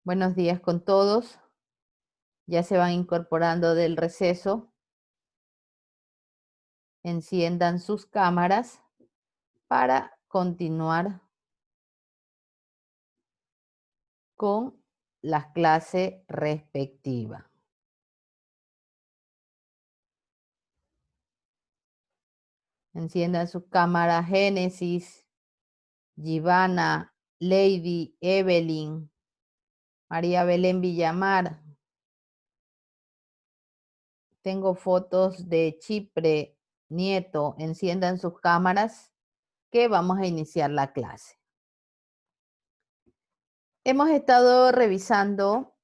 Buenos días con todos. Ya se van incorporando del receso. Enciendan sus cámaras para continuar con la clase respectiva. Enciendan sus cámaras Génesis, Givana, Lady, Evelyn, María Belén Villamar. Tengo fotos de Chipre, Nieto. Enciendan sus cámaras que vamos a iniciar la clase. Hemos estado revisando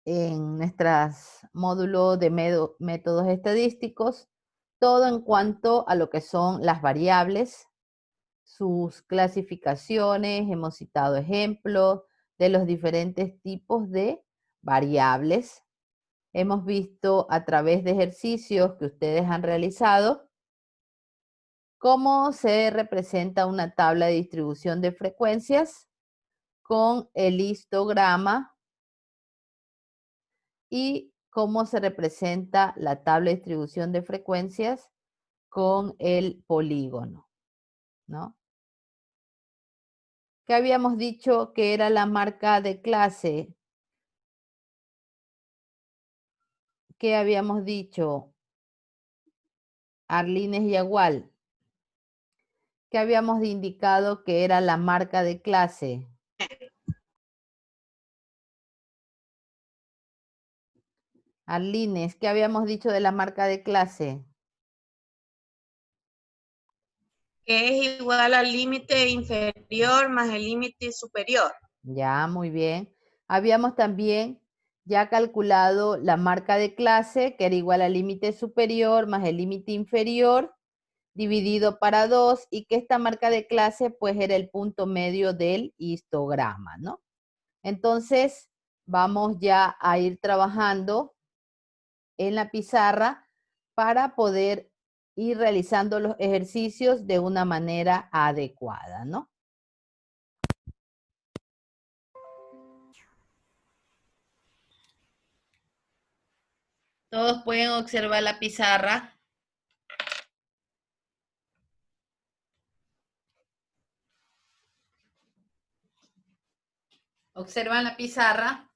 en nuestros módulos de métodos estadísticos todo en cuanto a lo que son las variables, sus clasificaciones. Hemos citado ejemplos de los diferentes tipos de variables. Hemos visto a través de ejercicios que ustedes han realizado cómo se representa una tabla de distribución de frecuencias con el histograma y cómo se representa la tabla de distribución de frecuencias con el polígono, ¿no? ¿Qué habíamos dicho que era la marca de clase? ¿Qué habíamos dicho? Arlines y Agual. ¿Qué habíamos indicado que era la marca de clase? Arlines, ¿qué habíamos dicho de la marca de clase? Que es igual al límite inferior más el límite superior. Ya, muy bien. Habíamos también ya calculado la marca de clase, que era igual al límite superior más el límite inferior, dividido para 2, y que esta marca de clase pues era el punto medio del histograma, ¿no? Entonces, vamos ya a ir trabajando en la pizarra para poder ir realizando los ejercicios de una manera adecuada, ¿no? Todos pueden observar la pizarra. ¿Observan la pizarra?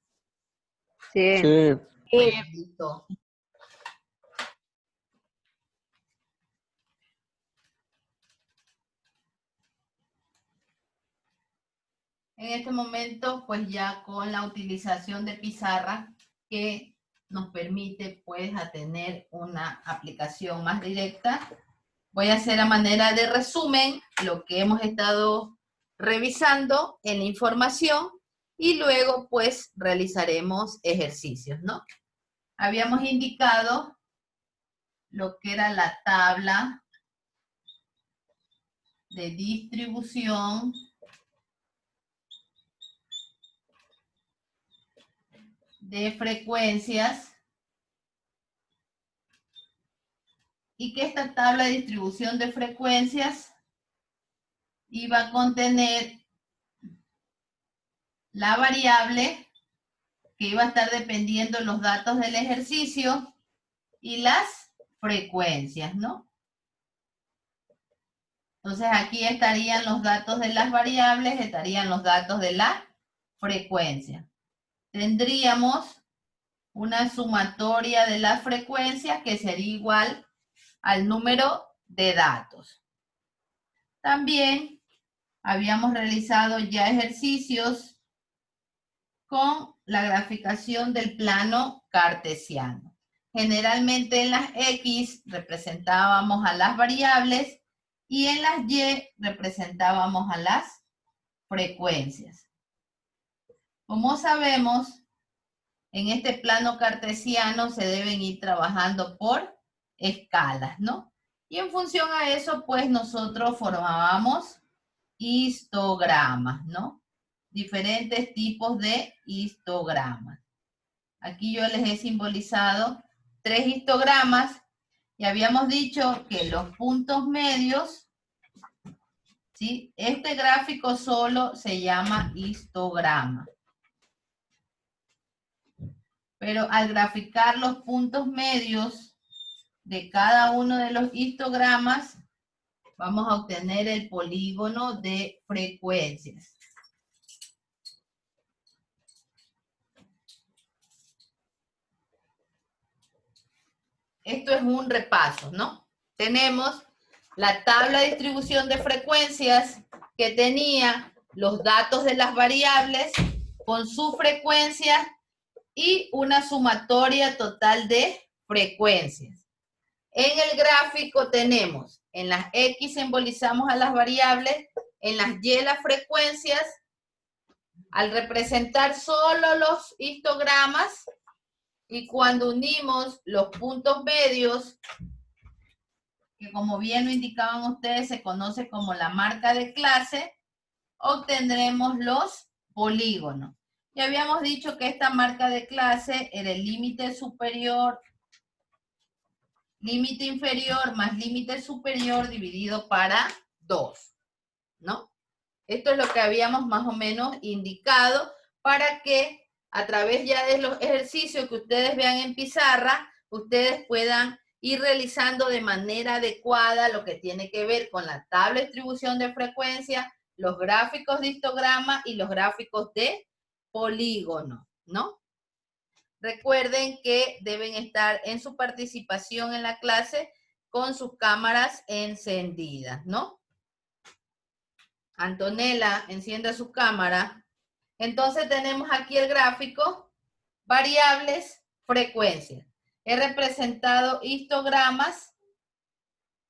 Sí. Listo. En este momento, pues ya con la utilización de pizarra que nos permite pues a tener una aplicación más directa, voy a hacer a manera de resumen lo que hemos estado revisando en la información y luego pues realizaremos ejercicios, ¿no? Habíamos indicado lo que era la tabla de distribución de frecuencias y que esta tabla de distribución de frecuencias iba a contener la variable que iba a estar dependiendo los datos del ejercicio y las frecuencias, ¿no? Entonces aquí estarían los datos de las variables, estarían los datos de la frecuencia. Tendríamos una sumatoria de las frecuencias que sería igual al número de datos. También habíamos realizado ya ejercicios con la graficación del plano cartesiano. Generalmente en las X representábamos a las variables y en las Y representábamos a las frecuencias. Como sabemos, en este plano cartesiano se deben ir trabajando por escalas, ¿no? Y en función a eso, pues nosotros formábamos histogramas, ¿no? Diferentes tipos de histogramas. Aquí yo les he simbolizado 3 histogramas y habíamos dicho que los puntos medios, ¿sí? Este gráfico solo se llama histograma. Pero al graficar los puntos medios de cada uno de los histogramas, vamos a obtener el polígono de frecuencias. Esto es un repaso, ¿no? Tenemos la tabla de distribución de frecuencias que tenía los datos de las variables con su frecuencia y una sumatoria total de frecuencias. En el gráfico tenemos, en las X simbolizamos a las variables, en las Y las frecuencias. Al representar solo los histogramas y cuando unimos los puntos medios, que como bien lo indicaban ustedes, se conoce como la marca de clase, obtendremos los polígonos. Ya habíamos dicho que esta marca de clase era el límite superior, límite inferior más límite superior dividido para 2, ¿no? Esto es lo que habíamos más o menos indicado para que a través ya de los ejercicios que ustedes vean en pizarra, ustedes puedan ir realizando de manera adecuada lo que tiene que ver con la tabla de distribución de frecuencia, los gráficos de histograma y los gráficos de polígono, ¿no? Recuerden que deben estar en su participación en la clase con sus cámaras encendidas, ¿no? Antonella, encienda su cámara. Entonces tenemos aquí el gráfico, variables, frecuencias. He representado histogramas,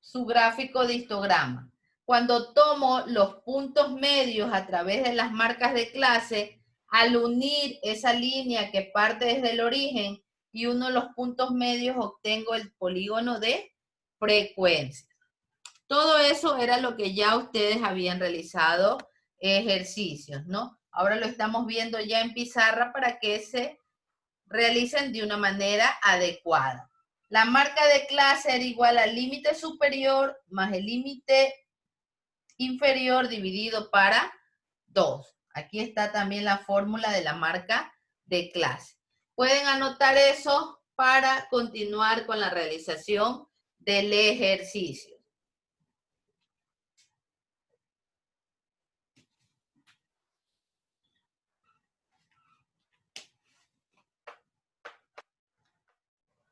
su gráfico de histograma. Cuando tomo los puntos medios a través de las marcas de clase, al unir esa línea que parte desde el origen y uno de los puntos medios, obtengo el polígono de frecuencia. Todo eso era lo que ya ustedes habían realizado ejercicios, ¿no? Ahora lo estamos viendo ya en pizarra para que se realicen de una manera adecuada. La marca de clase era igual al límite superior más el límite inferior dividido para 2. Aquí está también la fórmula de la marca de clase. Pueden anotar eso para continuar con la realización del ejercicio.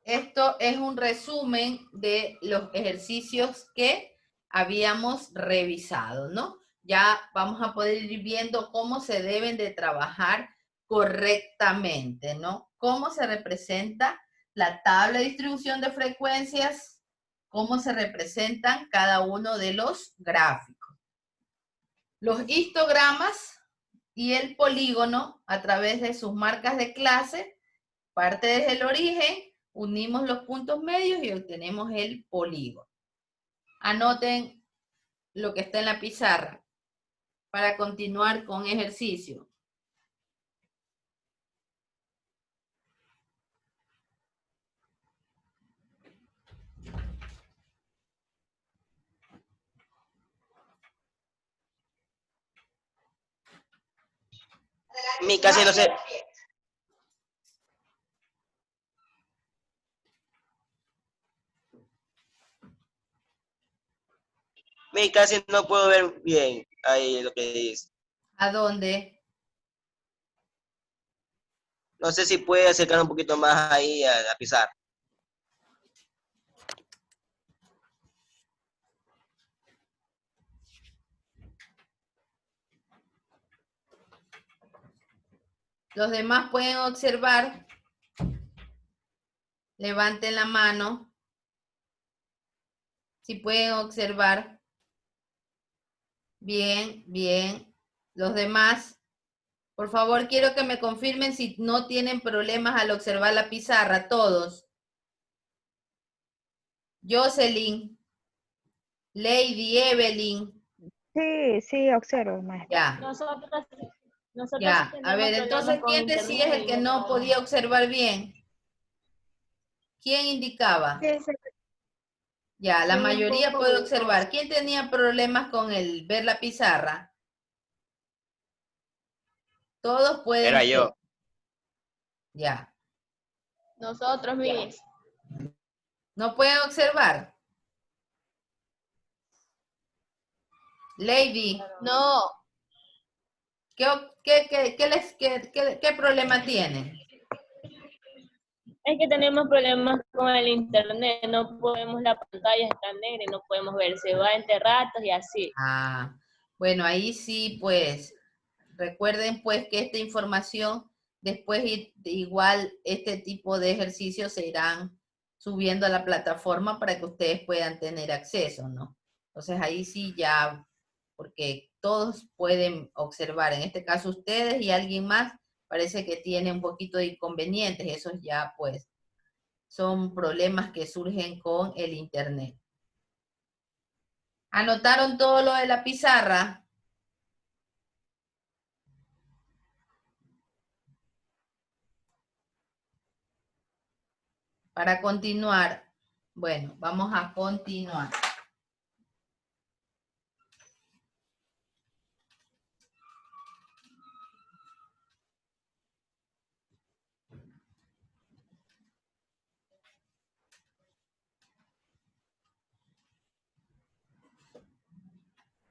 Esto es un resumen de los ejercicios que habíamos revisado, ¿no? Ya vamos a poder ir viendo cómo se deben de trabajar correctamente, ¿no? Cómo se representa la tabla de distribución de frecuencias, cómo se representan cada uno de los gráficos. Los histogramas y el polígono a través de sus marcas de clase, parte desde el origen, unimos los puntos medios y obtenemos el polígono. Anoten lo que está en la pizarra para continuar con ejercicio. Mi casi no sé. Mi casi no puedo ver bien ahí lo que dice. ¿A dónde? No sé si puede acercar un poquito más ahí a pizarra. Los demás pueden observar. Levanten la mano. Si pueden observar. Bien, bien. Los demás, por favor, quiero que me confirmen si no tienen problemas al observar la pizarra, todos. Jocelyn, Lady, Evelyn. Sí, observo, maestra. Ya, Nosotros ya. sí A ver, tenemos entonces, problemas con ¿quién decía es el que no podía observar bien? ¿Quién indicaba? Sí, sí. Ya, la Sí, un mayoría poco puede dudoso. observar. ¿Quién tenía problemas con el ver la pizarra? Todos pueden Era ver. yo. Ya. Nosotros, Miss. ¿No pueden observar? Lady, No. ¿qué problema tienen? Es que tenemos problemas con el internet. No podemos, la pantalla está negra y no podemos ver. Se va entre ratos y así. Ah, bueno, ahí sí, pues, recuerden pues que esta información, después igual este tipo de ejercicios se irán subiendo a la plataforma para que ustedes puedan tener acceso, ¿no? Entonces ahí sí ya, porque todos pueden observar, en este caso ustedes y alguien más, parece que tiene un poquito de inconvenientes, esos ya pues son problemas que surgen con el internet. ¿Anotaron todo lo de la pizarra? Para continuar, bueno, vamos a continuar.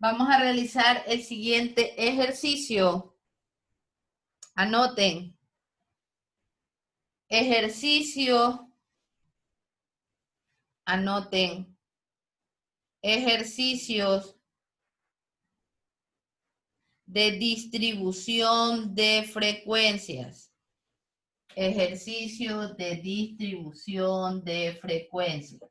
Vamos a realizar el siguiente ejercicio. Anoten. Ejercicio. Anoten. Ejercicios de distribución de frecuencias. Ejercicio de distribución de frecuencias.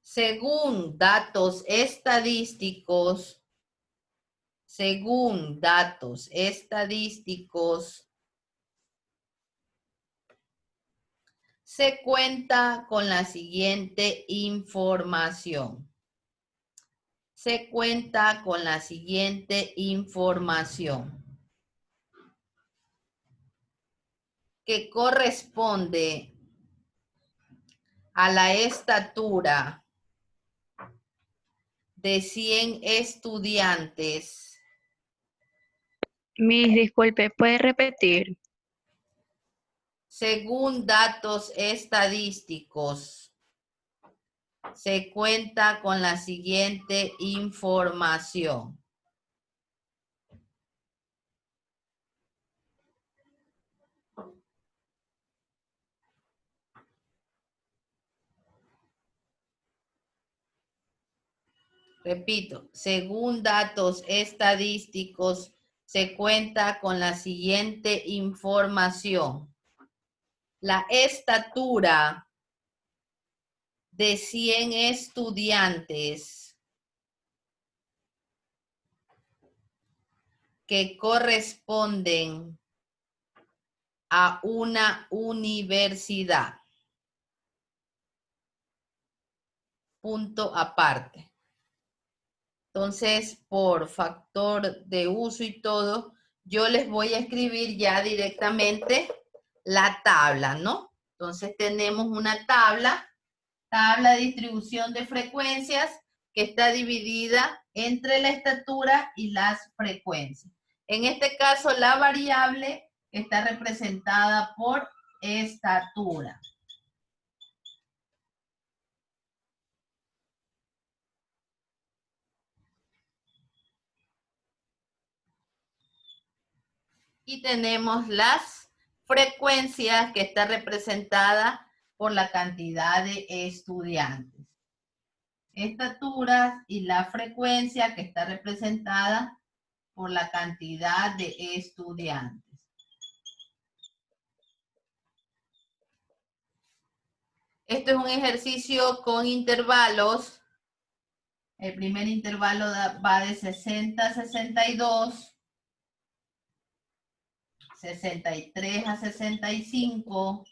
Según datos estadísticos, se cuenta con la siguiente información. Se cuenta con la siguiente información, que corresponde a la estatura de 100 estudiantes. Miss, disculpe, ¿puede repetir? Según datos estadísticos, se cuenta con la siguiente información. Repito, según datos estadísticos, se cuenta con la siguiente información. La estatura de 100 estudiantes que corresponden a una universidad. Punto aparte. Entonces, por factor de uso y todo, yo les voy a escribir ya directamente la tabla, ¿no? Entonces tenemos una tabla de distribución de frecuencias que está dividida entre la estatura y las frecuencias. En este caso, la variable está representada por estatura. Y tenemos las frecuencias que está representada por la cantidad de estudiantes. Estaturas y la frecuencia que está representada por la cantidad de estudiantes. Esto es un ejercicio con intervalos. El primer intervalo va de 60 a 62. 63 a 65,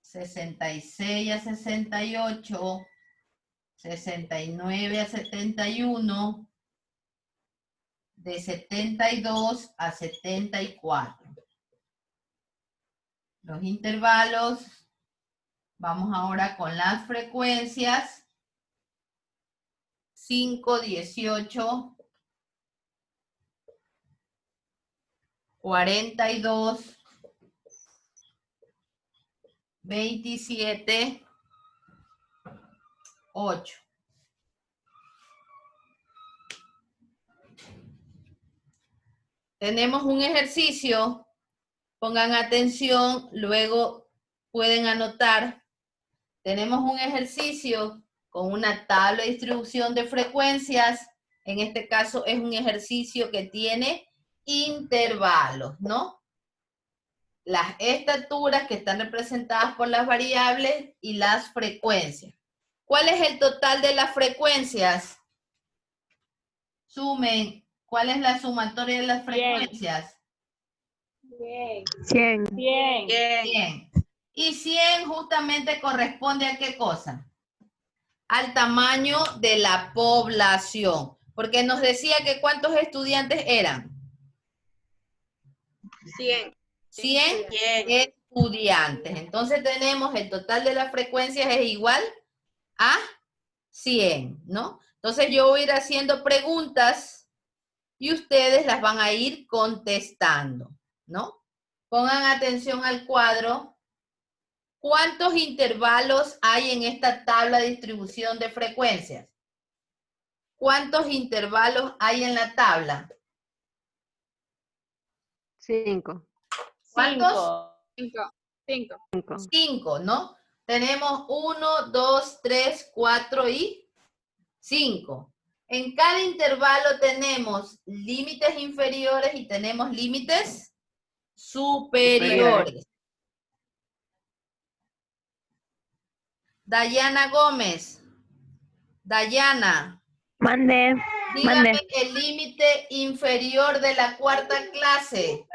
66 a 68, 69 a 71, de 72 a 74. Los intervalos, vamos ahora con las frecuencias. 5, 18, 42, 27, 8. Tenemos un ejercicio, pongan atención, luego pueden anotar. Tenemos un ejercicio con una tabla de distribución de frecuencias. En este caso es un ejercicio que tiene intervalos, ¿no? Las estaturas que están representadas por las variables y las frecuencias. ¿Cuál es el total de las frecuencias? Sumen. ¿Cuál es la sumatoria de las frecuencias? 100. 100. Y 100 justamente corresponde a ¿qué cosa? Al tamaño de la población. Porque nos decía que ¿cuántos estudiantes eran? 100. 100 estudiantes. Entonces tenemos el total de las frecuencias es igual a 100, ¿no? Entonces yo voy a ir haciendo preguntas y ustedes las van a ir contestando, ¿no? Pongan atención al cuadro. ¿Cuántos intervalos hay en esta tabla de distribución de frecuencias? ¿Cuántos intervalos hay en la tabla? 5. ¿Cuántos? 5. 5, ¿no? Tenemos 1, 2, 3, 4 y 5. En cada intervalo tenemos límites inferiores y tenemos límites superiores. Dayana Gómez. Dayana. Mande. Dígame el límite inferior de la cuarta clase.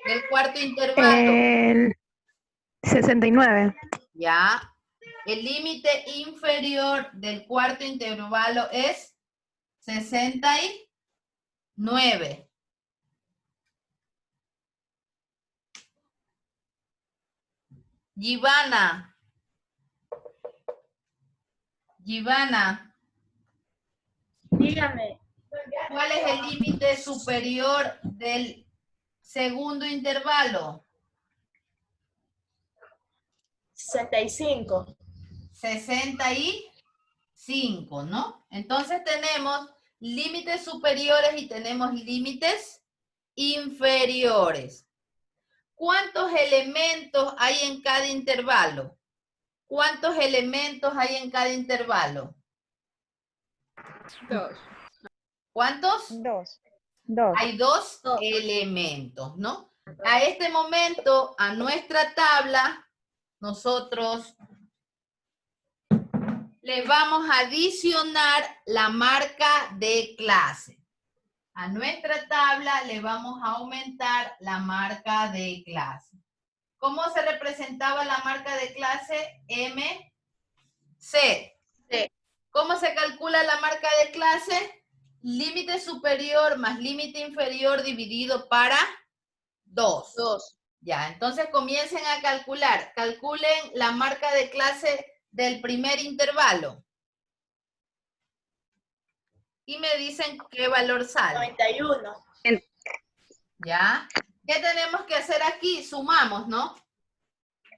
Del cuarto intervalo. El 69. Ya. El límite inferior del cuarto intervalo es 69. Givana. Givana. Dígame. ¿Cuál es el límite superior del segundo intervalo? 65. 65, ¿no? Entonces tenemos límites superiores y tenemos límites inferiores. ¿Cuántos elementos hay en cada intervalo? ¿Cuántos elementos hay en cada intervalo? 2. ¿Cuántos? 2. Hay 2 elementos, ¿no? A este momento, a nuestra tabla, nosotros le vamos a adicionar la marca de clase. A nuestra tabla le vamos a aumentar la marca de clase. ¿Cómo se representaba la marca de clase? MC. Sí. ¿Cómo se calcula la marca de clase? Límite superior más límite inferior dividido para 2. 2. Ya, entonces comiencen a calcular. Calculen la marca de clase del primer intervalo. Y me dicen qué valor sale. 91. ¿Ya? ¿Qué tenemos que hacer aquí? Sumamos, ¿no?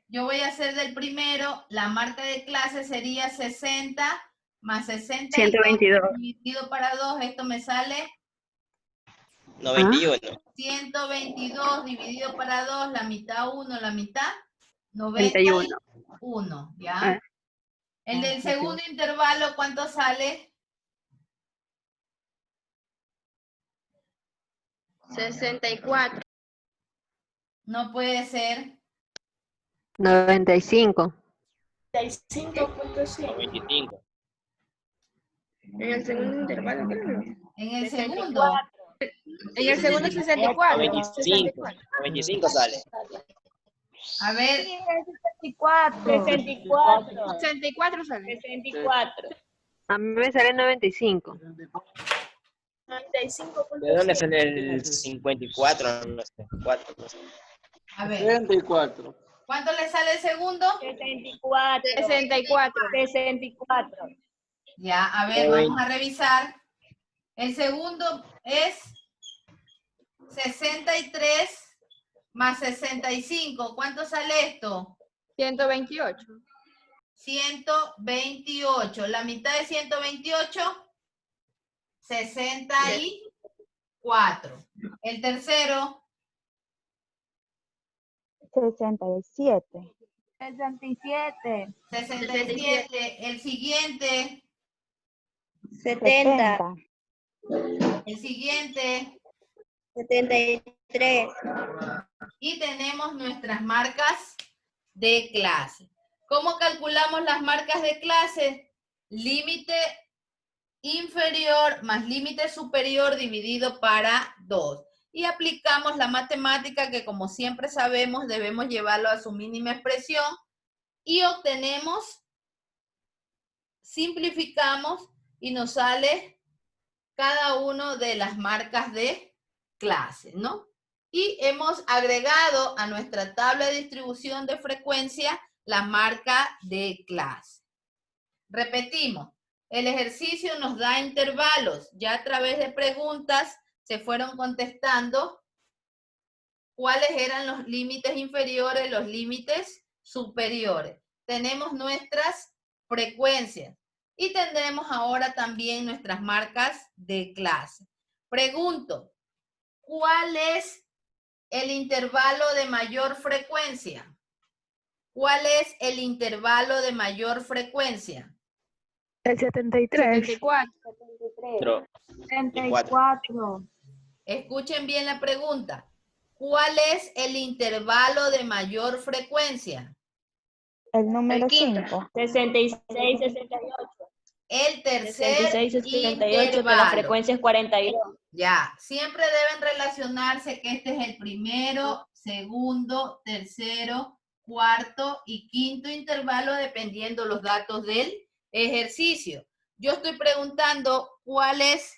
Yo voy a hacer del primero, la marca de clase sería 60 más 60 122. dividido para 2, esto me sale 91. 122 dividido para 2, la mitad 1, la mitad 91. 91, ¿ya? Ah. El del segundo intervalo, ¿cuánto sale? 64. No puede ser. 95. 35.5. 95. En el segundo intervalo, creo. En el segundo. En el segundo 64. 95. 95 sale. A ver, 64. 64 sale. 64. A mí me sale 95. ¿De dónde sale el 54? No sé, 4, no sé. A ver, 34. ¿cuánto le sale el segundo? 64. 64. 64. Ya, a ver, vamos a revisar. El segundo es 63 más 65. ¿Cuánto sale esto? 128. 128. La mitad de 128, 64. El tercero, 67. 67. 67. El siguiente, 70. el siguiente. 73. Y tenemos nuestras marcas de clase. ¿Cómo calculamos las marcas de clase? Límite inferior más límite superior dividido para 2. Y aplicamos la matemática que, como siempre sabemos, debemos llevarlo a su mínima expresión y obtenemos, simplificamos y nos sale cada uno de las marcas de clase, ¿no? Y hemos agregado a nuestra tabla de distribución de frecuencia la marca de clase. Repetimos, el ejercicio nos da intervalos. Ya a través de preguntas se fueron contestando cuáles eran los límites inferiores, los límites superiores. Tenemos nuestras frecuencias y tendremos ahora también nuestras marcas de clase. Pregunto, ¿cuál es el intervalo de mayor frecuencia? ¿Cuál es el intervalo de mayor frecuencia? El 73. 74. 74. Escuchen bien la pregunta. ¿Cuál es el intervalo de mayor frecuencia? El número El quinto. 5. 66, 68. El tercer 66, 68, que la intervalo. frecuencia es 42. Ya, siempre deben relacionarse que este es el primero, segundo, tercero, cuarto y quinto intervalo dependiendo los datos del ejercicio. Yo estoy preguntando cuál es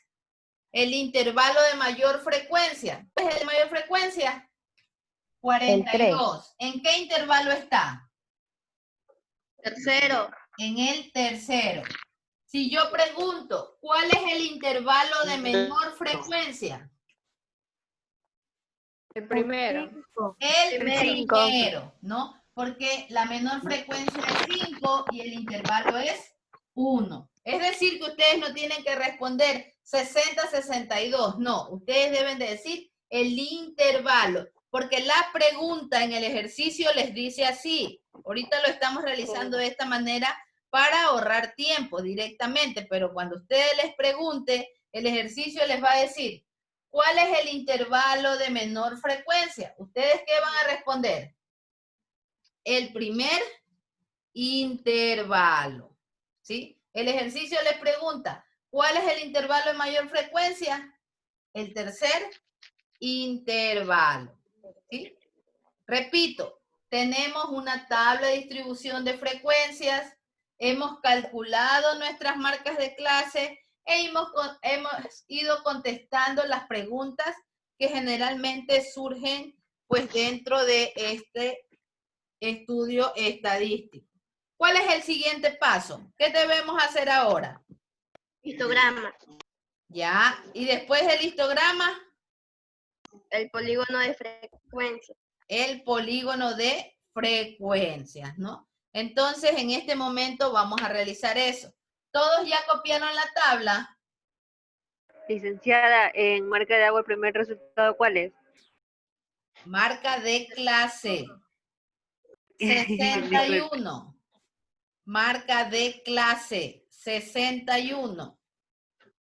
el intervalo de mayor frecuencia. ¿Cuál es el de mayor frecuencia? 42. ¿En qué intervalo está? Tercero. En el tercero. Si yo pregunto, ¿cuál es el intervalo de menor frecuencia? El primero. El Cinco. primero, ¿no? Porque la menor frecuencia es 5 y el intervalo es 1. Es decir, que ustedes no tienen que responder 60, 62. No, ustedes deben de decir el intervalo. Porque la pregunta en el ejercicio les dice así. Ahorita lo estamos realizando de esta manera para ahorrar tiempo directamente. Pero cuando ustedes les pregunte, el ejercicio les va a decir, ¿cuál es el intervalo de menor frecuencia? ¿Ustedes qué van a responder? El primer intervalo, ¿sí? El ejercicio les pregunta, ¿cuál es el intervalo de mayor frecuencia? El tercer intervalo, ¿sí? Repito, tenemos una tabla de distribución de frecuencias, hemos calculado nuestras marcas de clase e hemos ido contestando las preguntas que generalmente surgen pues dentro de este estudio estadístico. ¿Cuál es el siguiente paso? ¿Qué debemos hacer ahora? Histograma. Ya, y después del histograma, El polígono de frecuencia. el polígono de frecuencias, ¿no? Entonces, en este momento vamos a realizar eso. ¿Todos ya copiaron la tabla? Licenciada, en marca de agua, el primer resultado, ¿cuál es? Marca de clase. 61. Marca de clase. 61.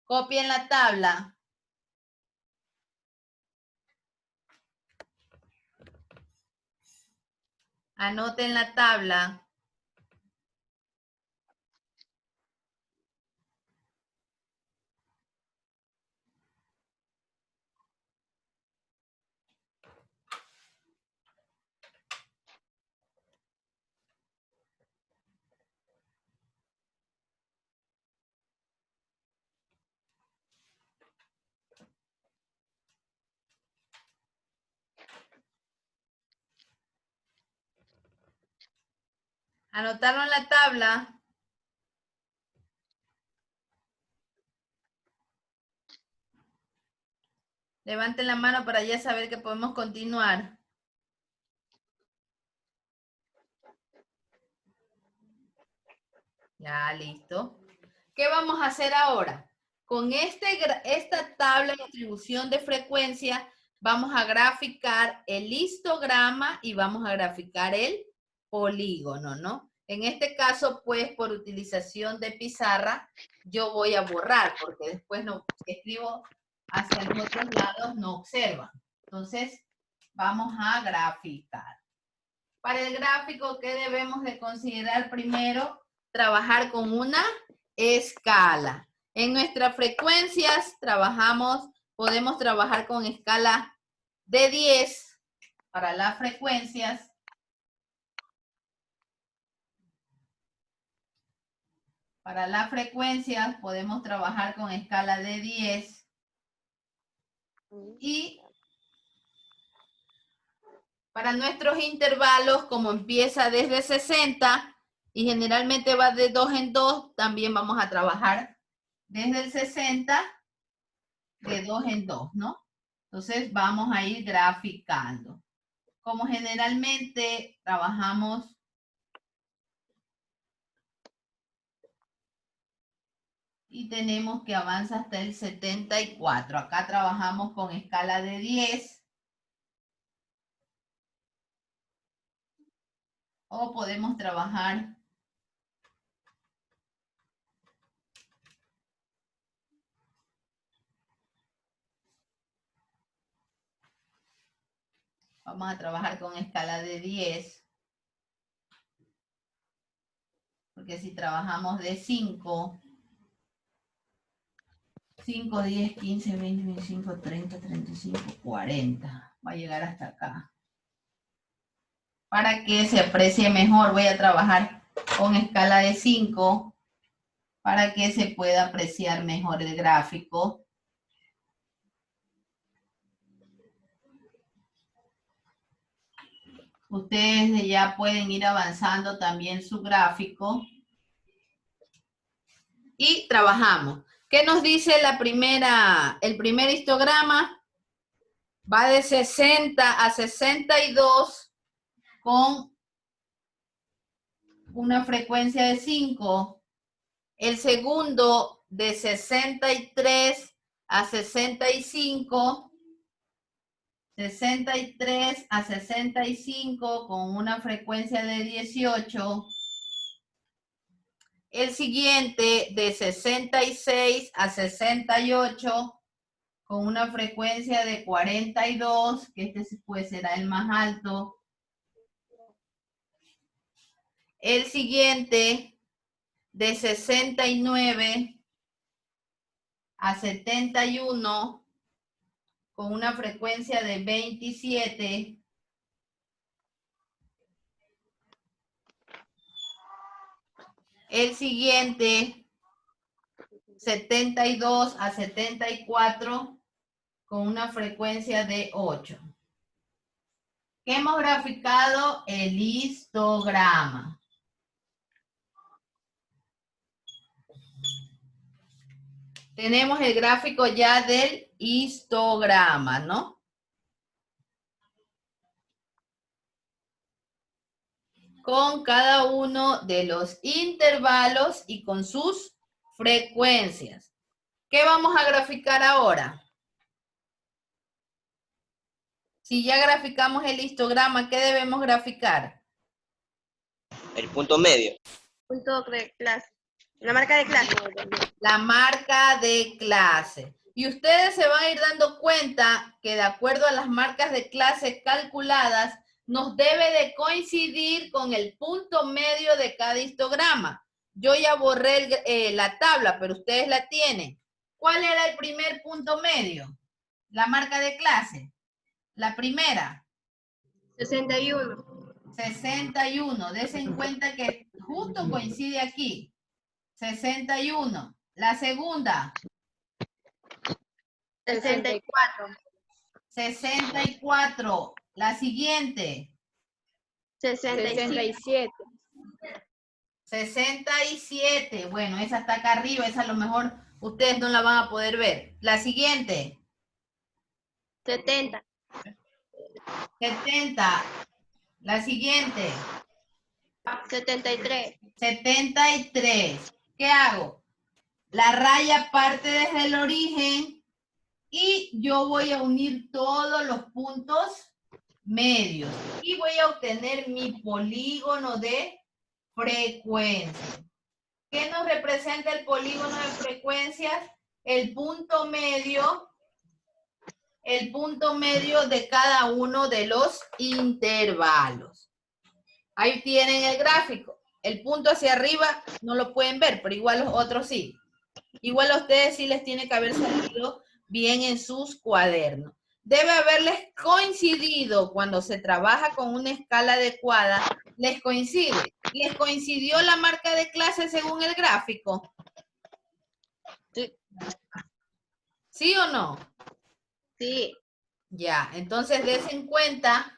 Copien la tabla. Anoten la tabla. ¿Anotaron la tabla? Levanten la mano para ya saber que podemos continuar. Ya, listo. ¿Qué vamos a hacer ahora? Con esta tabla de distribución de frecuencia, vamos a graficar el histograma y vamos a graficar el polígono, ¿no? En este caso, pues, por utilización de pizarra, yo voy a borrar, porque después no escribo hacia los otros lados, no observan. Entonces, vamos a graficar. Para el gráfico, ¿qué debemos de considerar primero? Trabajar con una escala. En nuestras frecuencias podemos trabajar con escala de 10 para las frecuencias. Para las frecuencias podemos trabajar con escala de 10. Y para nuestros intervalos, como empieza desde 60 y generalmente va de 2 en 2, también vamos a trabajar desde el 60 de 2 en 2, ¿no? Entonces vamos a ir graficando. Como generalmente trabajamos y tenemos que avanzar hasta el 74. Acá trabajamos con escala de 10. O podemos trabajar vamos a trabajar con escala de 10. Porque si trabajamos de 5, 5, 10, 15, 20, 25, 30, 35, 40. Va a llegar hasta acá. Para que se aprecie mejor, voy a trabajar con escala de 5 para que se pueda apreciar mejor el gráfico. Ustedes ya pueden ir avanzando también su gráfico. Y trabajamos. ¿Qué nos dice el primer histograma? Va de 60 a 62 con una frecuencia de 5. El segundo de 63 a 65. 63 a 65 con una frecuencia de 18. El siguiente de 66 a 68 con una frecuencia de 42, que este pues será el más alto. El siguiente de 69 a 71 con una frecuencia de 27. El siguiente, 72 a 74, con una frecuencia de 8. ¿Qué hemos graficado? El histograma. Tenemos el gráfico ya del histograma, ¿no? Con cada uno de los intervalos y con sus frecuencias. ¿Qué vamos a graficar ahora? Si ya graficamos el histograma, ¿qué debemos graficar? El punto medio. Punto de clase. La marca de clase. La marca de clase. Y ustedes se van a ir dando cuenta que de acuerdo a las marcas de clase calculadas, nos debe de coincidir con el punto medio de cada histograma. Yo ya borré la tabla, pero ustedes la tienen. ¿Cuál era el primer punto medio? La marca de clase. La primera. 61. 61. Dense en cuenta que justo coincide aquí. 61. La segunda. 64. 64. La siguiente. 67. 67. Bueno, esa está acá arriba, esa a lo mejor ustedes no la van a poder ver. La siguiente. 70. 70. La siguiente. 73. 73. ¿Qué hago? La raya parte desde el origen y yo voy a unir todos los puntos medios y voy a obtener mi polígono de frecuencia. ¿Qué nos representa el polígono de frecuencias? El punto medio de cada uno de los intervalos. Ahí tienen el gráfico. El punto hacia arriba no lo pueden ver, pero igual los otros sí. Igual a ustedes sí les tiene que haber salido bien en sus cuadernos. Debe haberles coincidido cuando se trabaja con una escala adecuada. ¿Les coincide? ¿Les coincidió la marca de clase según el gráfico? Sí. ¿Sí o no? Sí. Ya, entonces des en cuenta,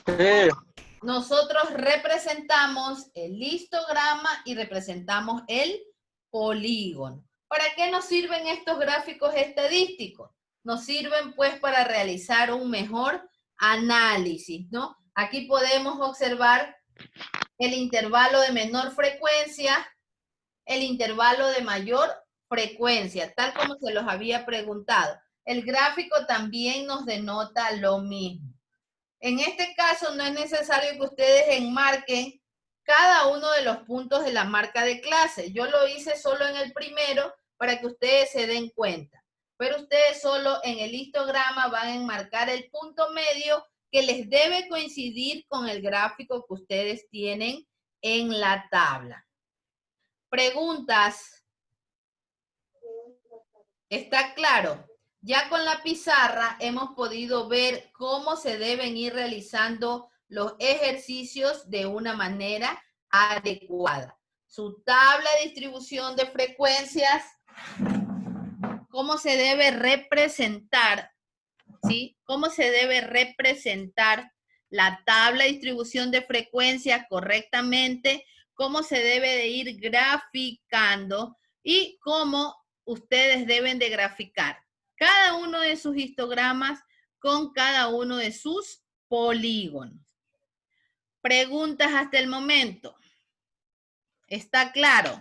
Sí. nosotros representamos el histograma y representamos el polígono. ¿Para qué nos sirven estos gráficos estadísticos? Nos sirven pues para realizar un mejor análisis, ¿no? Aquí podemos observar el intervalo de menor frecuencia, el intervalo de mayor frecuencia, tal como se los había preguntado. El gráfico también nos denota lo mismo. En este caso no es necesario que ustedes enmarquen cada uno de los puntos de la marca de clase. Yo lo hice solo en el primero para que ustedes se den cuenta. Pero ustedes solo en el histograma van a enmarcar el punto medio que les debe coincidir con el gráfico que ustedes tienen en la tabla. Preguntas. ¿Está claro? Ya con la pizarra hemos podido ver cómo se deben ir realizando los ejercicios de una manera adecuada. Su tabla de distribución de frecuencias, cómo se debe representar, ¿sí? Cómo se debe representar la tabla de distribución de frecuencias correctamente, cómo se debe de ir graficando y cómo ustedes deben de graficar cada uno de sus histogramas con cada uno de sus polígonos. Preguntas hasta el momento. ¿Está claro?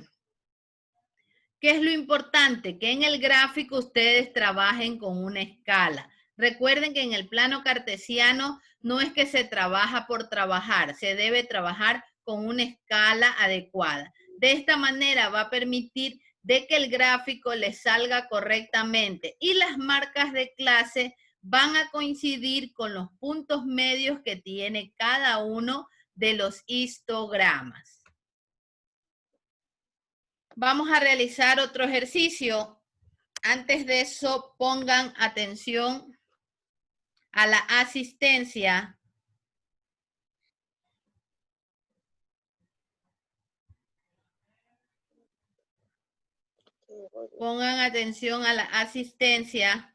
¿Qué es lo importante? Que en el gráfico ustedes trabajen con una escala. Recuerden que en el plano cartesiano no es que se trabaja por trabajar, se debe trabajar con una escala adecuada. De esta manera va a permitir de que el gráfico les salga correctamente y las marcas de clase van a coincidir con los puntos medios que tiene cada uno de los histogramas. Vamos a realizar otro ejercicio. Antes de eso, pongan atención a la asistencia. Pongan atención a la asistencia.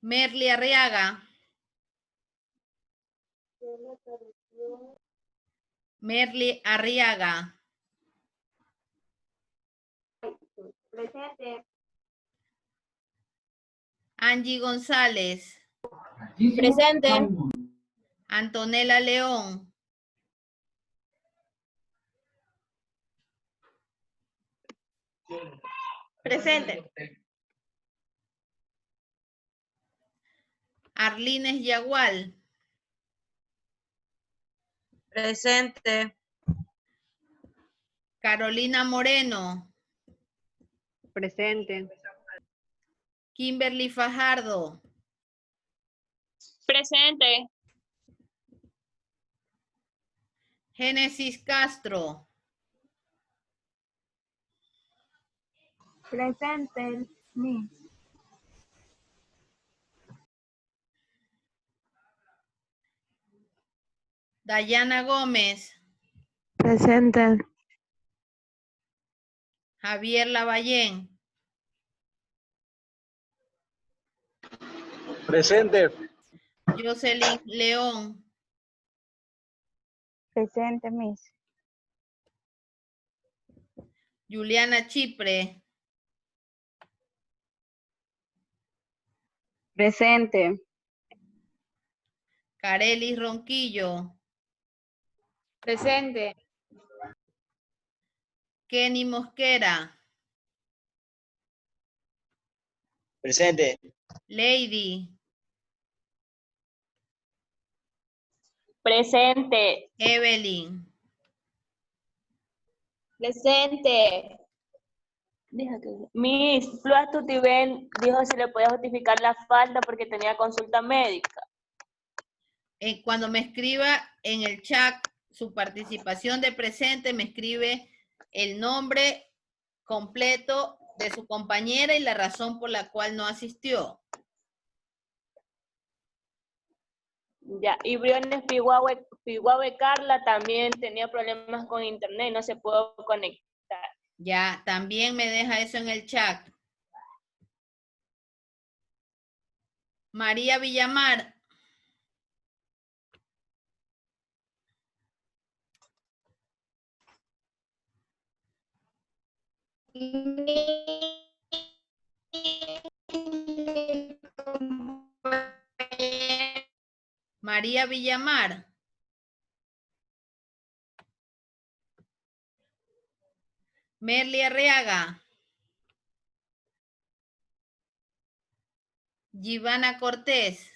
Merly Arriaga. Merly Arriaga. Presente. Angie González. Presente. Antonella León. Presente. Arlines Yagual. Presente. Carolina Moreno. Presente. Kimberly Fajardo. Presente. Génesis Castro. Presente, Miss. Dayana Gómez. Presente. Javier Lavallén. Presente. Jocelyn León. Presente, Miss. Juliana Chipre, Presente. Carelis Ronquillo, Presente. Kenny Mosquera, Presente. Lady, Presente. Evelyn, Presente. Miss Flor Tutibén dijo si le podía justificar la falta porque tenía consulta médica. cuando me escriba en el chat su participación de presente, me escribe el nombre completo de su compañera y la razón por la cual no asistió. Ya, y Briones Piguahue Carla también tenía problemas con internet, no se pudo conectar. Ya, también me deja eso en el chat. María Villamar. María Villamar. Merly Arriaga. Givana Cortés.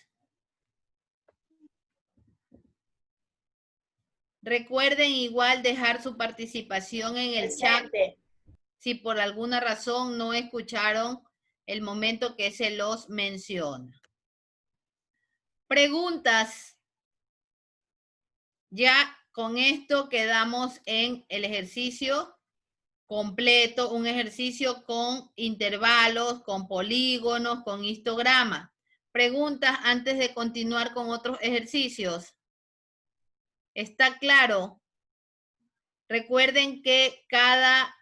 Recuerden igual dejar su participación en el chat si por alguna razón no escucharon el momento que se los menciona. Preguntas. Ya con esto quedamos en el ejercicio completo, un ejercicio con intervalos, con polígonos, con histograma. Preguntas antes de continuar con otros ejercicios. ¿Está claro? Recuerden que cada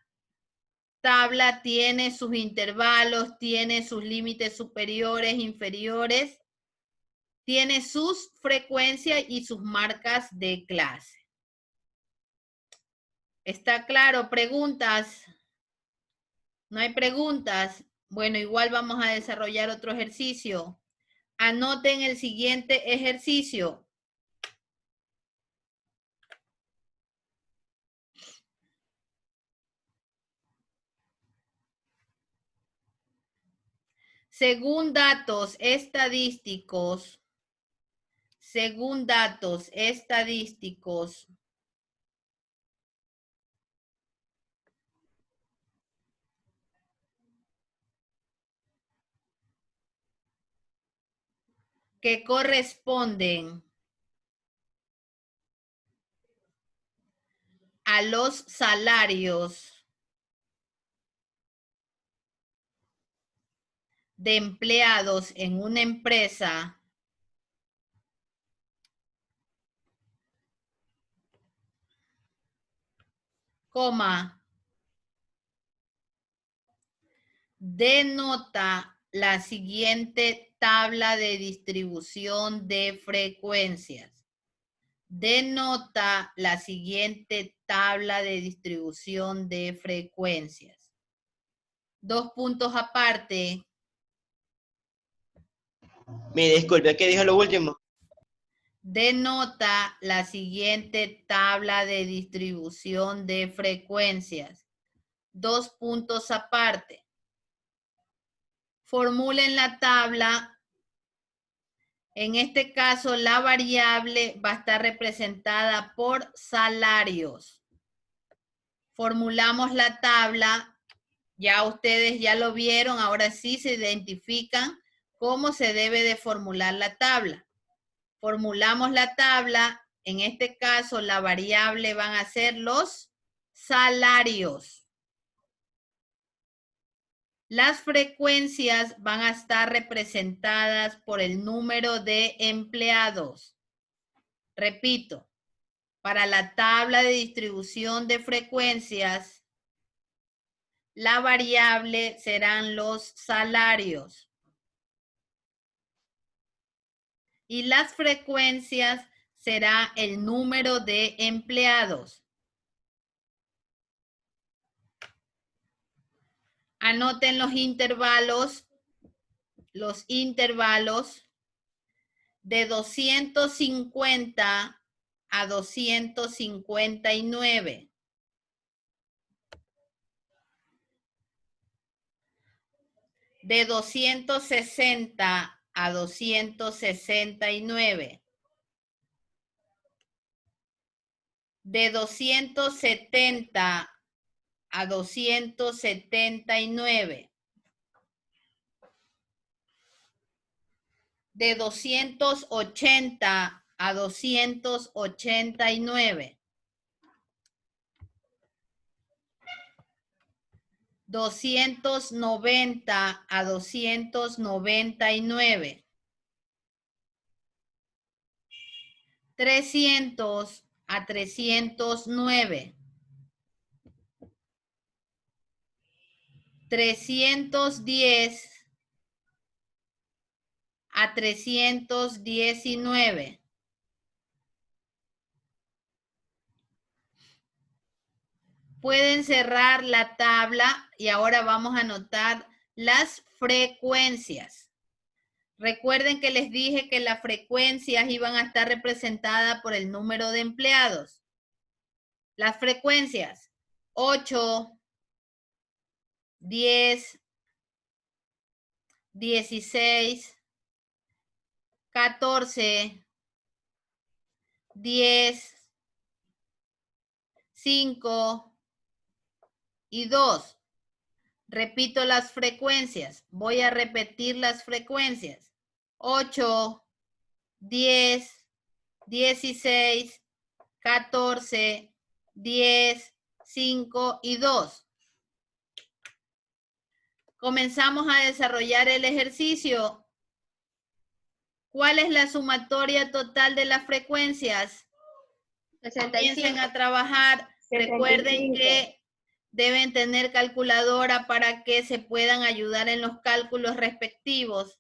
tabla tiene sus intervalos, tiene sus límites superiores, inferiores, tiene sus frecuencias y sus marcas de clase. ¿Está claro? ¿Preguntas? ¿No hay preguntas? Bueno, igual vamos a desarrollar otro ejercicio. Anoten el siguiente ejercicio. Según datos estadísticos, que corresponden a los salarios de empleados en una empresa denota la siguiente tabla de distribución de frecuencias. Denota la siguiente tabla de distribución de frecuencias. 2 puntos aparte. Mire, disculpe, ¿qué dijo lo último? Denota la siguiente tabla de distribución de frecuencias. 2 puntos aparte. Formulen la tabla. En este caso, la variable va a estar representada por salarios. Formulamos la tabla. Ya ustedes ya lo vieron. Ahora sí se identifican cómo se debe de formular la tabla. Formulamos la tabla. En este caso, la variable van a ser los salarios. Las frecuencias van a estar representadas por el número de empleados. Repito, para la tabla de distribución de frecuencias, la variable serán los salarios. Y las frecuencias será el número de empleados. Anoten los intervalos de 250 a 259. De 260 a 269. De 270 a 279. De 280 a 289. 290 a 299. 300 a 309. 310 a 319. Pueden cerrar la tabla y ahora vamos a anotar las frecuencias. Recuerden que les dije que las frecuencias iban a estar representadas por el número de empleados. Las frecuencias: 8, 10, 16, 14, 10, 5 y 2. Repito las frecuencias. Voy a repetir las frecuencias. 8, 10, 16, 14, 10, 5 y 2. Comenzamos a desarrollar el ejercicio. ¿Cuál es la sumatoria total de las frecuencias? 65. Comiencen a trabajar. 75. Recuerden que deben tener calculadora para que se puedan ayudar en los cálculos respectivos.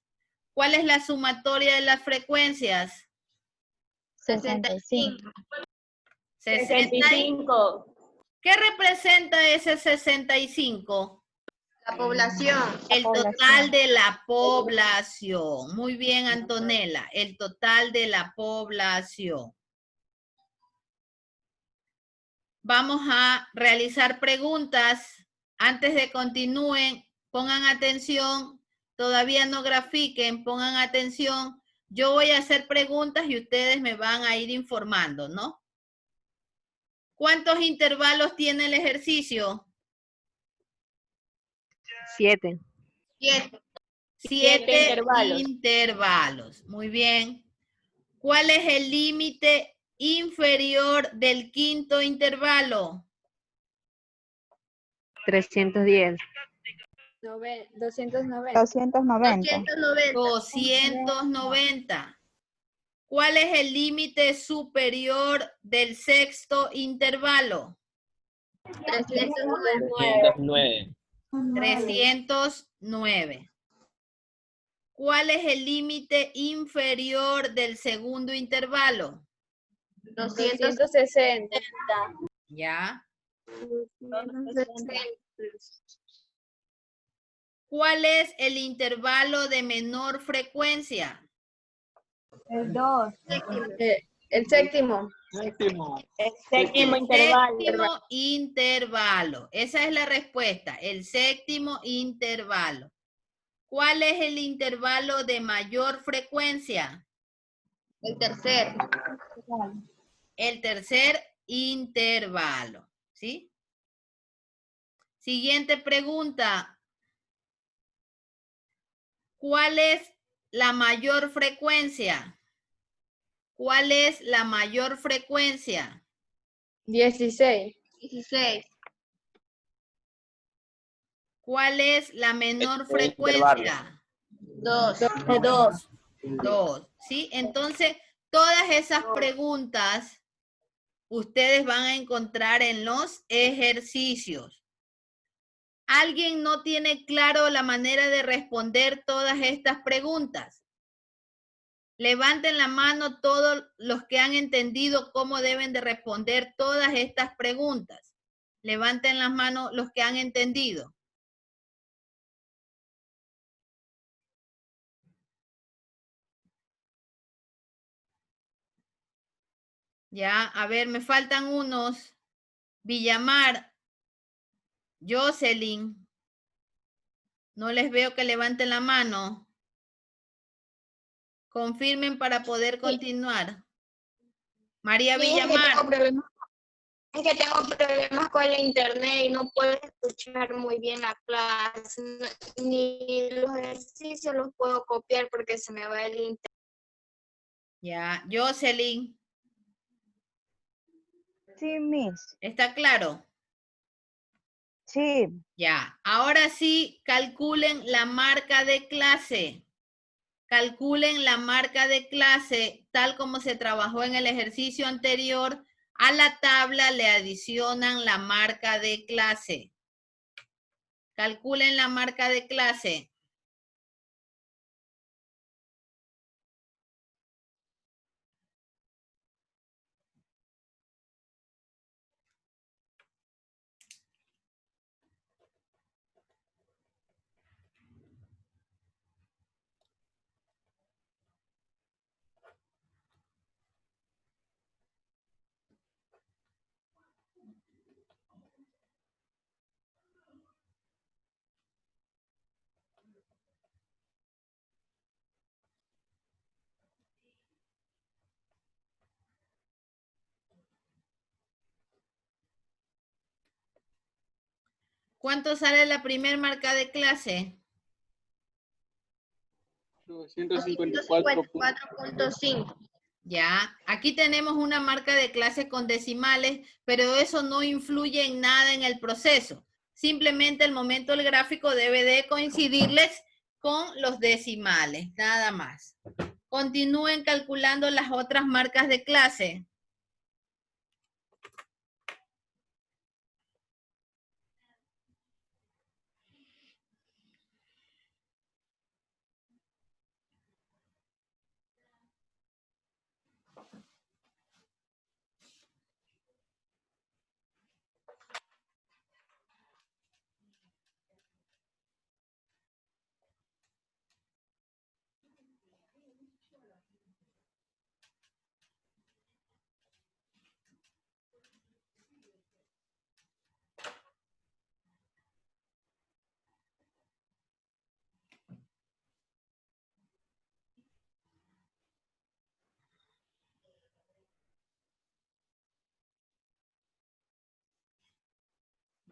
¿Cuál es la sumatoria de las frecuencias? 65. 65. ¿Qué representa ese 65? La población. El total de la población. Muy bien, Antonella. El total de la población. Vamos a realizar preguntas. Antes de continúen, pongan atención. Todavía no grafiquen, pongan atención. Yo voy a hacer preguntas y ustedes me van a ir informando, ¿no? ¿Cuántos intervalos tiene el ejercicio? 7. 7. 7 intervalos. intervalos. Muy bien. ¿Cuál es el límite inferior del quinto intervalo? 310. 290. 290. 290. ¿Cuál es el límite superior del sexto intervalo? 309. 309. ¿Cuál es el límite inferior del segundo intervalo? 260. ¿Ya? ¿Cuál es el intervalo de menor frecuencia? El 2. El séptimo. El séptimo intervalo. Séptimo intervalo. Esa es la respuesta. El séptimo intervalo. ¿Cuál es el intervalo de mayor frecuencia? El tercer. El tercer intervalo. ¿Sí? Siguiente pregunta. ¿Cuál es la mayor frecuencia? ¿Cuál es la mayor frecuencia? 16. 16. ¿Cuál es la menor Este frecuencia? 2. 2. ¿Sí? Entonces, todas esas preguntas ustedes van a encontrar en los ejercicios. ¿Alguien no tiene claro la manera de responder todas estas preguntas? Levanten la mano todos los que han entendido cómo deben de responder todas estas preguntas. Levanten las manos los que han entendido. Ya, a ver, me faltan unos. Villamar, Jocelyn. No les veo que levanten la mano. Confirmen para poder continuar. María Sí, Villamar. es que tengo problemas con el internet y no puedo escuchar muy bien la clase, ni los ejercicios los puedo copiar porque se me va el internet. Ya, Jocelyn. Sí, Miss. ¿Está claro? Sí. Ya, ahora sí, calculen la marca de clase. Calculen la marca de clase tal como se trabajó en el ejercicio anterior. A la tabla le adicionan la marca de clase. Calculen la marca de clase. ¿Cuánto sale la primer marca de clase? 254.5. Ya, aquí tenemos una marca de clase con decimales, pero eso no influye en nada en el proceso. Simplemente el momento del gráfico debe de coincidirles con los decimales, nada más. Continúen calculando las otras marcas de clase.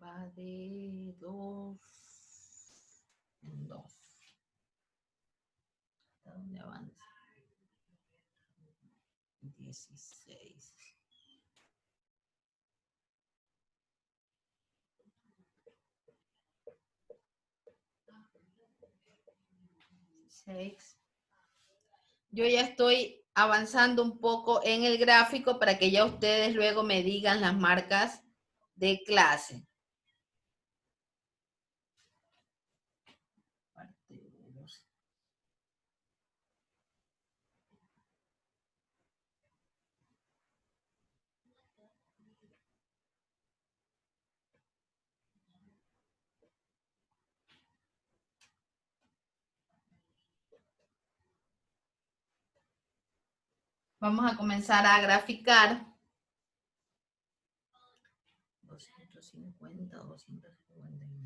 Va de 2 en 2. ¿Hasta dónde avanza? 16. Yo ya estoy avanzando un poco en el gráfico para que ya ustedes luego me digan las marcas de clase. Vamos a comenzar a graficar. 250, 251.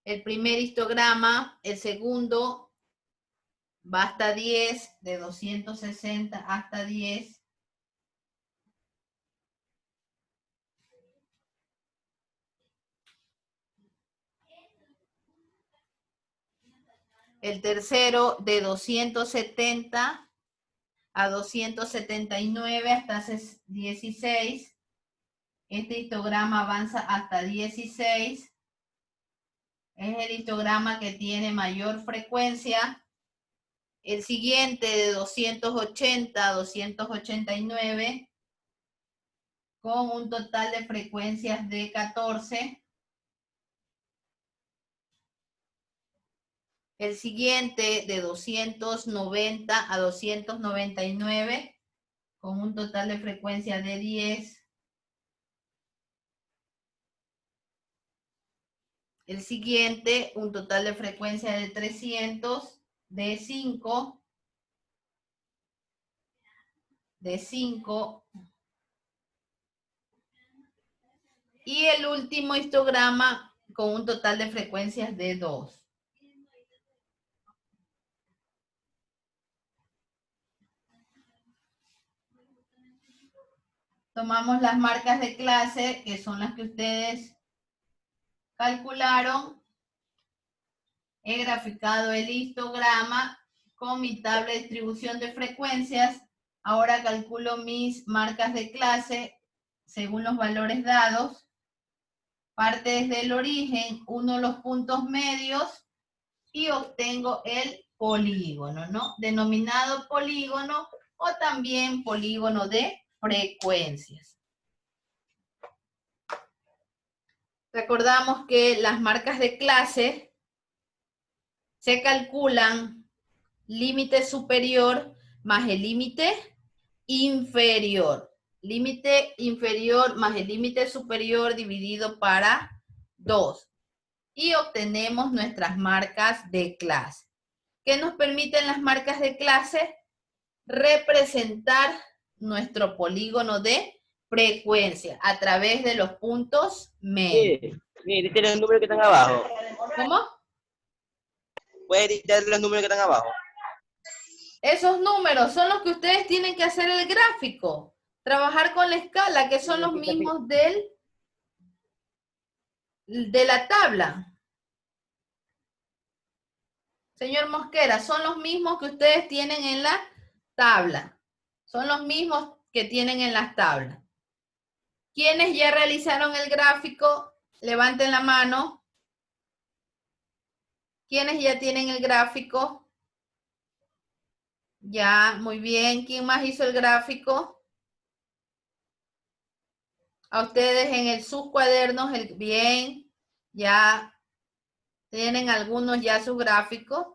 El primer histograma, el segundo va hasta 10, de 260 hasta 10. El tercero de 270 a 279 hasta 16. Este histograma avanza hasta 16. Es el histograma que tiene mayor frecuencia. El siguiente de 280 a 289 con un total de frecuencias de 14. El siguiente de 290 a 299 con un total de frecuencia de 10. El siguiente, un total de frecuencia de 300, de 5. De 5. Y el último histograma con un total de frecuencias de 2. Tomamos las marcas de clase, que son las que ustedes calcularon. He graficado el histograma con mi tabla de distribución de frecuencias. Ahora calculo mis marcas de clase según los valores dados. Parte desde el origen, uno los puntos medios y obtengo el polígono, ¿no? Denominado polígono o también polígono de frecuencias. Recordamos que las marcas de clase se calculan límite superior más el límite inferior. Límite inferior más el límite superior dividido para 2. Y obtenemos nuestras marcas de clase. ¿Qué nos permiten las marcas de clase? Representar nuestro polígono de frecuencia a través de los puntos medios. Mire, tiene los números que están abajo. ¿Cómo? Puede editar los números que están abajo. Esos números son los que ustedes tienen que hacer el gráfico. Trabajar con la escala, que son los mismos de la tabla. Señor Mosquera, son los mismos que ustedes tienen en la tabla. Son los mismos que tienen en las tablas. ¿Quiénes ya realizaron el gráfico? Levanten la mano. ¿Quiénes ya tienen el gráfico? Ya, muy bien. ¿Quién más hizo el gráfico? A ustedes en sus cuadernos, bien, ya tienen algunos ya sus gráficos.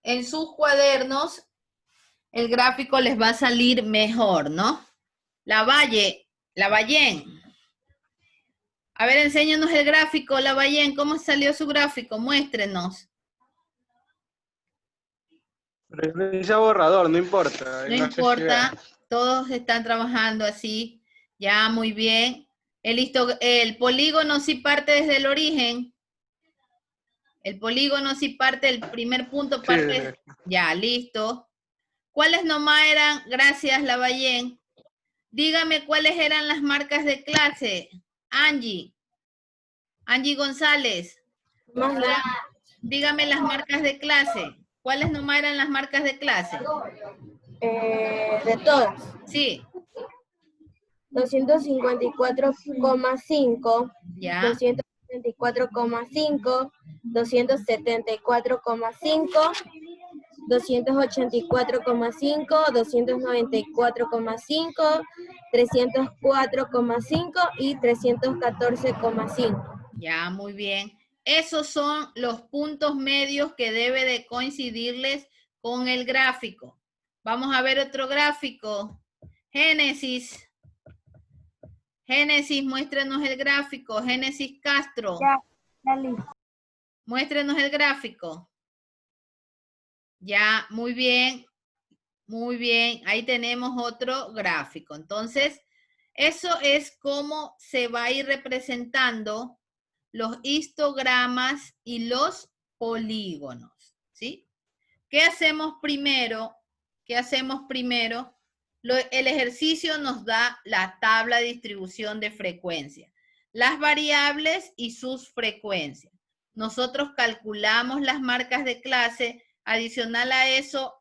En sus cuadernos, el gráfico les va a salir mejor, ¿no? Lavallén. A ver, enséñanos el gráfico, Lavallén. ¿Cómo salió su gráfico? Muéstrenos. Referencia borrador, no importa. No importa, todos están trabajando así. Ya, muy bien. El polígono sí parte desde el origen. El polígono sí parte, el primer punto parte. Sí. Ya, listo. ¿Cuáles nomás eran? Gracias, Lavallén. Dígame cuáles eran las marcas de clase. Angie González. Dígame las marcas de clase. ¿Cuáles nomás eran las marcas de clase? De todas. Sí. 254,5. Ya. 274,5. 274,5. 284,5, 294,5, 304,5 y 314,5. Ya, muy bien. Esos son los puntos medios que debe de coincidirles con el gráfico. Vamos a ver otro gráfico. Génesis, muéstrenos el gráfico. Génesis Castro. Ya listo. Muéstrenos el gráfico. Ya, muy bien. Muy bien. Ahí tenemos otro gráfico. Entonces, eso es cómo se va a ir representando los histogramas y los polígonos, ¿sí? ¿Qué hacemos primero? El ejercicio nos da la tabla de distribución de frecuencia, las variables y sus frecuencias. Nosotros calculamos las marcas de clase. Adicional a eso,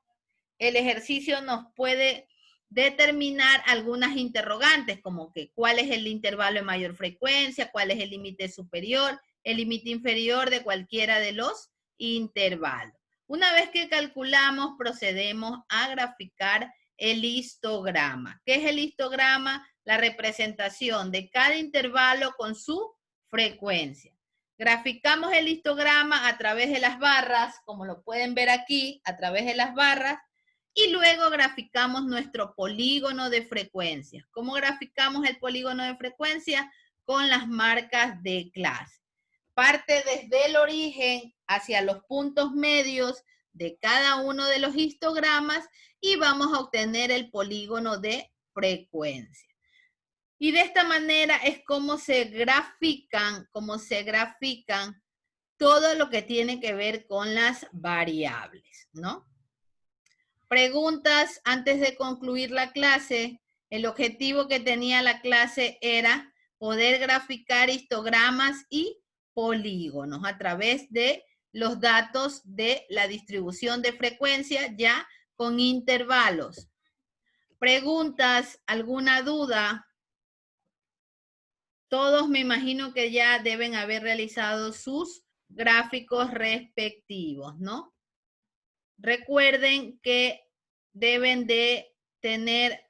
el ejercicio nos puede determinar algunas interrogantes, como que cuál es el intervalo de mayor frecuencia, cuál es el límite superior, el límite inferior de cualquiera de los intervalos. Una vez que calculamos, procedemos a graficar el histograma. ¿Qué es el histograma? La representación de cada intervalo con su frecuencia. Graficamos el histograma a través de las barras, como lo pueden ver aquí, a través de las barras, y luego graficamos nuestro polígono de frecuencia. ¿Cómo graficamos el polígono de frecuencia? Con las marcas de clase. Parte desde el origen hacia los puntos medios de cada uno de los histogramas y vamos a obtener el polígono de frecuencia. Y de esta manera es como se grafican todo lo que tiene que ver con las variables, ¿no? Preguntas antes de concluir la clase. El objetivo que tenía la clase era poder graficar histogramas y polígonos a través de los datos de la distribución de frecuencia ya con intervalos. ¿Preguntas? ¿Alguna duda? Todos me imagino que ya deben haber realizado sus gráficos respectivos, ¿no? Recuerden que deben de tener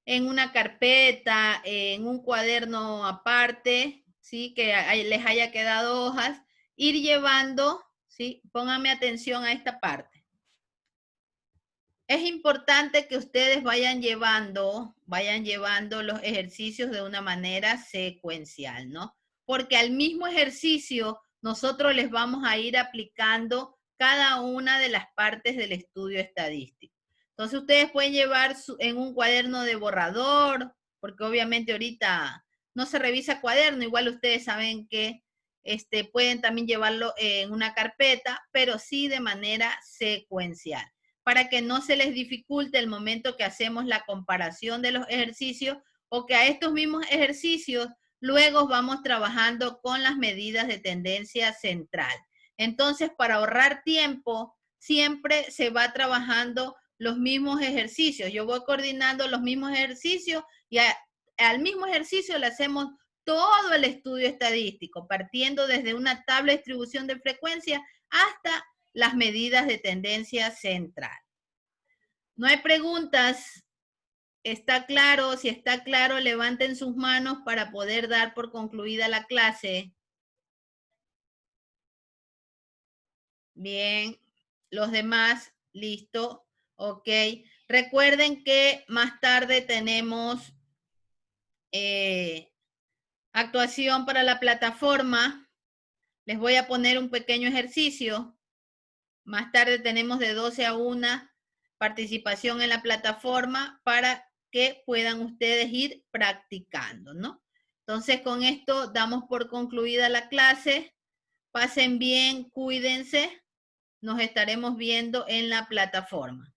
en una carpeta, en un cuaderno aparte, ¿sí? Que les haya quedado hojas, ir llevando, ¿sí? Pónganme atención a esta parte. Es importante que ustedes vayan llevando los ejercicios de una manera secuencial, ¿no? Porque al mismo ejercicio nosotros les vamos a ir aplicando cada una de las partes del estudio estadístico. Entonces ustedes pueden llevar en un cuaderno de borrador, porque obviamente ahorita no se revisa cuaderno, igual ustedes saben que pueden también llevarlo en una carpeta, pero sí de manera secuencial, para que no se les dificulte el momento que hacemos la comparación de los ejercicios o que a estos mismos ejercicios luego vamos trabajando con las medidas de tendencia central. Entonces, para ahorrar tiempo, siempre se va trabajando los mismos ejercicios. Yo voy coordinando los mismos ejercicios y al mismo ejercicio le hacemos todo el estudio estadístico, partiendo desde una tabla de distribución de frecuencia hasta las medidas de tendencia central. ¿No hay preguntas? ¿Está claro? Si está claro, levanten sus manos para poder dar por concluida la clase. Bien. Los demás, listo. Ok. Recuerden que más tarde tenemos actuación para la plataforma. Les voy a poner un pequeño ejercicio. Más tarde tenemos de 12 a 1 participación en la plataforma para que puedan ustedes ir practicando, ¿no? Entonces, con esto damos por concluida la clase. Pasen bien, cuídense. Nos estaremos viendo en la plataforma.